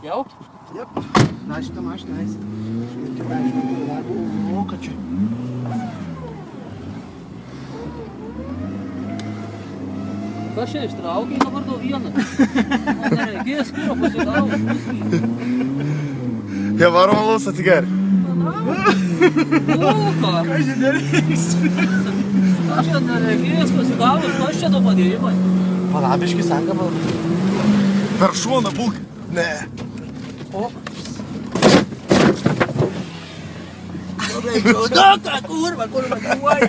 Jau? Jep. Na, šitą mašiną eisi. Štai, aišku, darbo. O, kad čia. Kas čia ištraukiai dabar do vieną? O nereikės kūro pasigauti. Jie varom alaus atsigeri. Luka! Ką čia nereiks? Kas čia nereikės pasigauti, kas čia to padėjimai? Palabiški sanga, man. Per šoną būk. Ne. O. Duka, kurva, kuoj.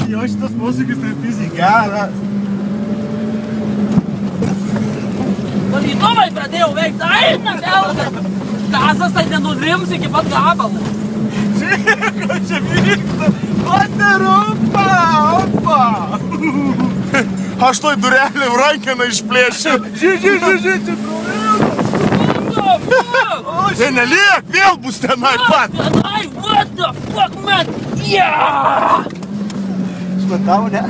Jo, šitas posūkis tai fiziai geras. Valytuvai pradėjau veikti, eina vėl. Gazas tai nenurims iki pat gabalų. Žiūrėk, ko čia vyksta. Opa, opa. Aš toj durelį rankeną išplėšiu. Žiūrėk, Tai neliek, vėl bus tenai pat. Tenai, what the fuck, man? Yeah! Matau, ne?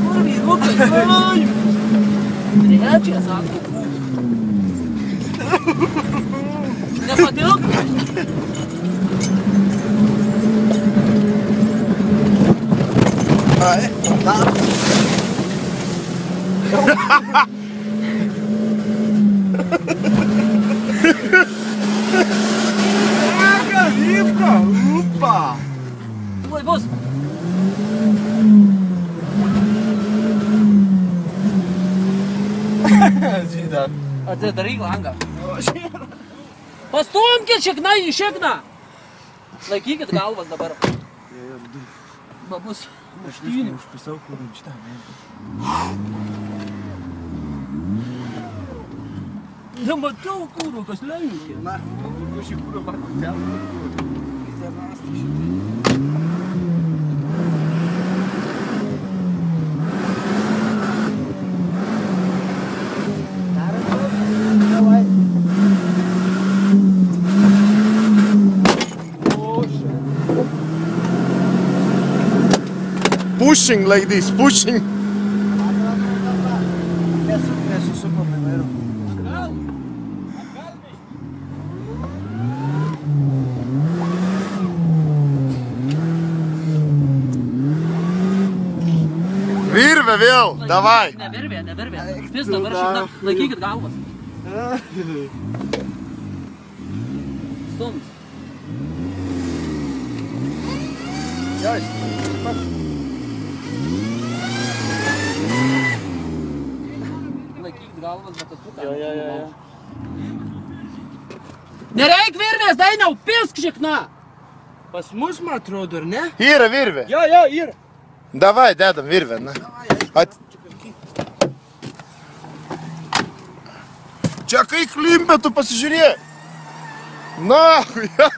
Kur vyrukai? Trečias, sako. Nepatilk? Ai, na. Gaivka, upa. Tuoj bus. Žyda. Atsidaryk langą. Pastumkit šikną į šikną. Laikykit galvas dabar. Va bus muštynių. Užpisau kūrų šitą. Nematau kūro, kas lenkia. Na, tu šį kūrų man Pushing like this, pushing. Nesusupo primero. Virvė vėl, davai. Nevirvė. Pis dabar šitą. Laikykit galvas. Stums. Laikykit galvas, bet atsuką. Jo. Nereik virvės, Dainiau, pisk šikna. Pas mus, man atrodo, ar ne? Yra virvė. Jo, yra. Davai, dedam virvę, na. Čia kai klimpė, tu pasižiūrėk. Na, ja.